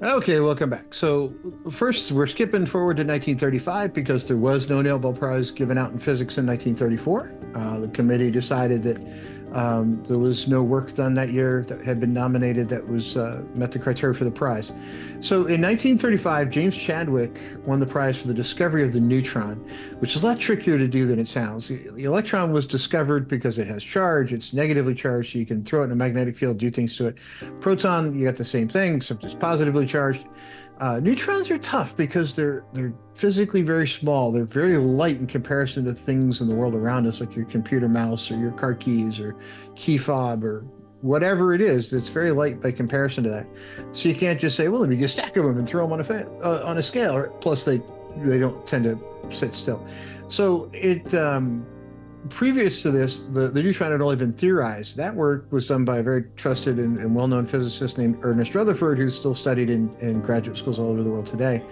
Okay, welcome back. So, first, we're skipping forward to 1935 because there was no Nobel Prize given out in physics in 1934. The committee decided that there was no work done that year that had been nominated that was met the criteria for the prize. So, in 1935, James Chadwick won the prize for the discovery of the neutron, which is a lot trickier to do than it sounds. The electron was discovered because it has charge, it's negatively charged, so you can throw it in a magnetic field, do things to it. Proton, you got the same thing, except it's positively charged. Neutrons are tough because they're physically very small. They're very light in comparison to things in the world around us, like your computer mouse or your car keys or key fob or whatever it is. It's very light by comparison to that. So you can't just say, "Well, let me get a stack of them and throw them on a scale." Plus, they don't tend to sit still. So it previous to this, the neutron had only been theorized. That work was done by a very trusted and well-known physicist named Ernest Rutherford, who's still studied in graduate schools all over the world today.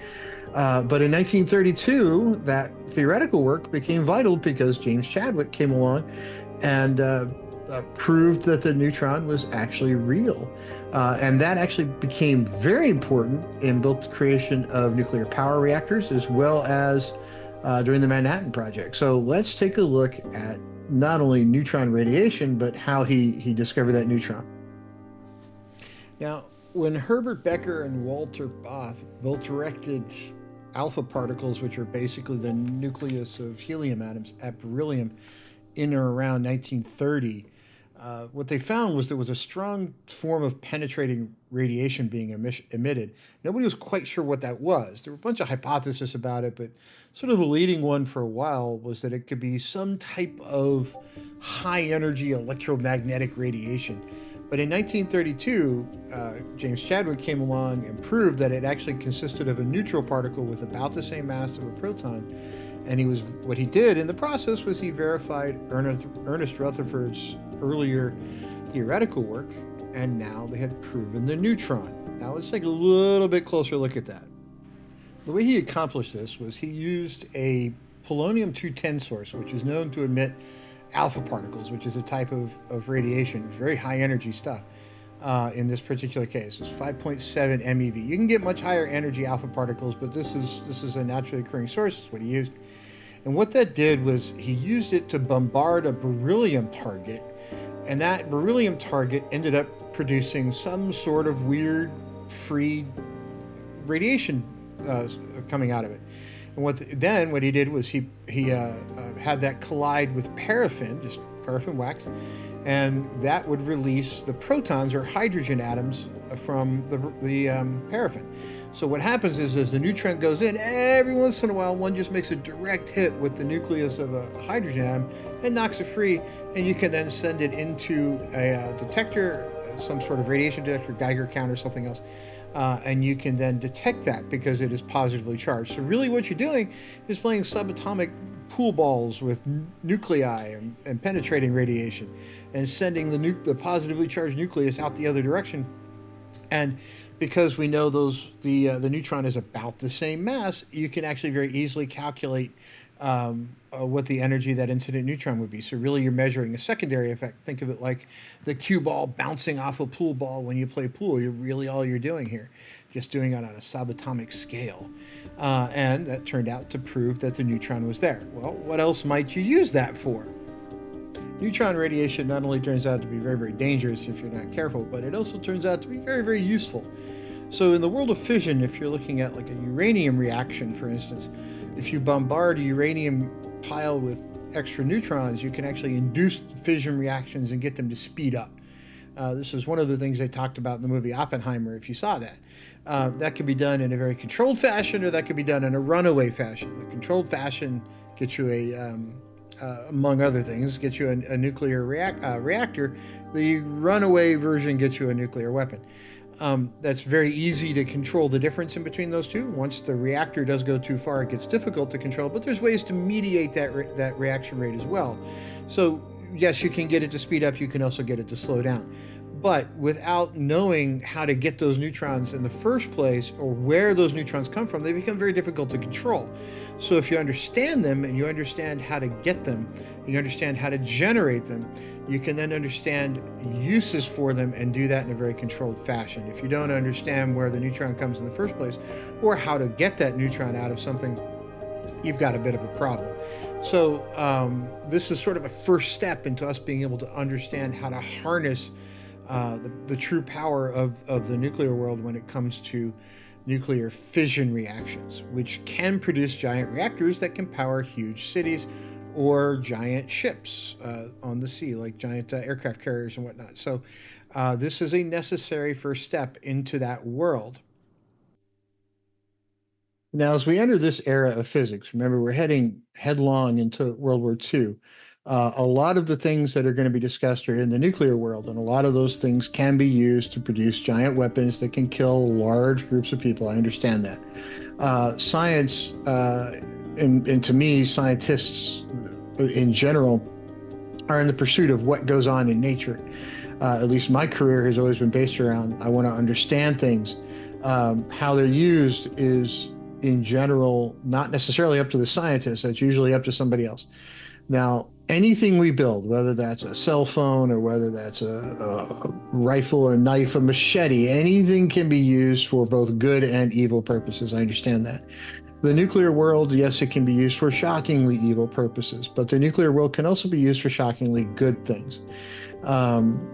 But in 1932, that theoretical work became vital because James Chadwick came along and proved that the neutron was actually real. And that actually became very important in both the creation of nuclear power reactors as well as during the Manhattan Project. So let's take a look at not only neutron radiation, but how he discovered that neutron. Now, when Herbert Becker and Walter Both both directed alpha particles, which are basically the nucleus of helium atoms, at beryllium in or around 1930, what they found was there was a strong form of penetrating radiation being emitted. Nobody was quite sure what that was. There were a bunch of hypotheses about it, but sort of the leading one for a while was that it could be some type of high energy electromagnetic radiation. But in 1932, James Chadwick came along and proved that it actually consisted of a neutral particle with about the same mass of a proton. And what he did in the process was he verified Ernest Rutherford's earlier theoretical work, and now they had proven the neutron. Now let's take a little bit closer look at that. The way he accomplished this was he used a polonium-210 source, which is known to emit alpha particles, which is a type of radiation, very high energy stuff. In this particular case, it's 5.7 MeV. You can get much higher energy alpha particles, but this is a naturally occurring source. That's what he used. And what that did was he used it to bombard a beryllium target, and that beryllium target ended up producing some sort of weird free radiation coming out of it. And what he did was he had that collide with paraffin, just paraffin wax, and that would release the protons or hydrogen atoms from the paraffin. So what happens is, as the neutron goes in, every once in a while, one just makes a direct hit with the nucleus of a hydrogen atom and knocks it free, and you can then send it into a detector, some sort of radiation detector, Geiger counter, something else, and you can then detect that because it is positively charged. So really what you're doing is playing subatomic pool balls with nuclei and penetrating radiation and sending the positively charged nucleus out the other direction. And because we know the neutron is about the same mass, you can actually very easily calculate what the energy of that incident neutron would be. So really you're measuring a secondary effect. Think of it like the cue ball bouncing off a pool ball when you play pool. You're really all you're doing here, just doing it on a subatomic scale. And that turned out to prove that the neutron was there. Well, what else might you use that for? Neutron radiation not only turns out to be very, very dangerous if you're not careful, but it also turns out to be very, very useful. So in the world of fission, if you're looking at like a uranium reaction, for instance, if you bombard a uranium pile with extra neutrons, you can actually induce fission reactions and get them to speed up. This is one of the things they talked about in the movie Oppenheimer, if you saw that. That could be done in a very controlled fashion, or that could be done in a runaway fashion. The controlled fashion gets you among other things, gets you a nuclear reactor. The runaway version gets you a nuclear weapon. That's very easy to control the difference in between those two. Once the reactor does go too far, it gets difficult to control, but there's ways to mediate that reaction rate as well. So yes, you can get it to speed up, you can also get it to slow down. But without knowing how to get those neutrons in the first place or where those neutrons come from, they become very difficult to control. So if you understand them and you understand how to get them, you understand how to generate them, you can then understand uses for them and do that in a very controlled fashion. If you don't understand where the neutron comes in the first place or how to get that neutron out of something, you've got a bit of a problem. So this is sort of a first step into us being able to understand how to harness the true power of the nuclear world when it comes to nuclear fission reactions, which can produce giant reactors that can power huge cities or giant ships on the sea, like giant aircraft carriers and whatnot. So this is a necessary first step into that world. Now, as we enter this era of physics, remember we're heading headlong into World War II. A lot of the things that are going to be discussed are in the nuclear world, and a lot of those things can be used to produce giant weapons that can kill large groups of people. I understand that. Science, and to me, scientists in general are in the pursuit of what goes on in nature. At least my career has always been based around I want to understand things. How they're used is, in general, not necessarily up to the scientists. That's usually up to somebody else. Now, anything we build, whether that's a cell phone or whether that's a rifle, a knife, a machete, anything can be used for both good and evil purposes. I understand that. The nuclear world, yes, it can be used for shockingly evil purposes, but the nuclear world can also be used for shockingly good things.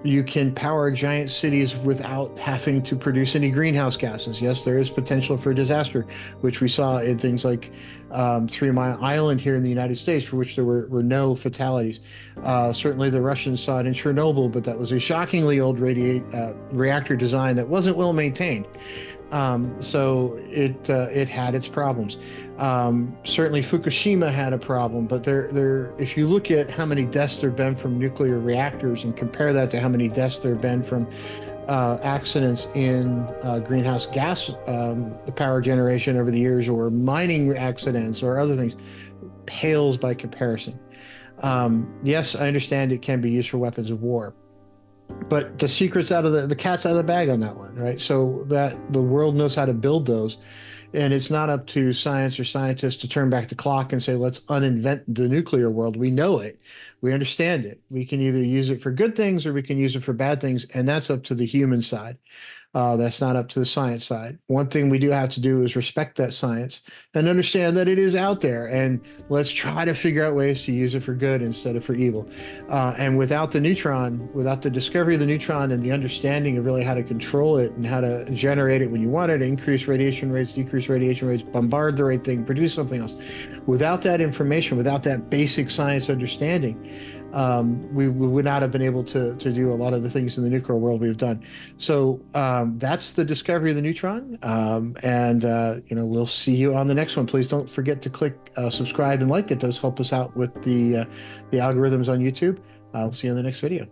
You can power giant cities without having to produce any greenhouse gases. Yes, there is potential for disaster, which we saw in things like 3 Mile Island here in the United States, for which there were no fatalities. Certainly the Russians saw it in Chernobyl, but that was a shockingly old reactor design that wasn't well maintained. So it had its problems. Certainly Fukushima had a problem, but if you look at how many deaths there have been from nuclear reactors and compare that to how many deaths there have been from accidents in greenhouse gas power generation over the years, or mining accidents or other things, pales by comparison. Yes, I understand it can be used for weapons of war, but the secret's out of the cat's out of the bag on that one, right? So that the world knows how to build those, and it's not up to science or scientists to turn back the clock and say, let's uninvent the nuclear world. We know it. We understand it. We can either use it for good things or we can use it for bad things, and that's up to the human side. That's not up to the science side. One thing we do have to do is respect that science and understand that it is out there, and let's try to figure out ways to use it for good instead of for evil. And without the neutron, without the discovery of the neutron and the understanding of really how to control it and how to generate it when you want it, increase radiation rates, decrease radiation rates, bombard the right thing, produce something else. Without that information, without that basic science understanding, we would not have been able to do a lot of the things in the nuclear world we've done. So that's the discovery of the neutron. And we'll see you on the next one. Please don't forget to click subscribe and like. It does help us out with the algorithms on YouTube. I'll see you in the next video.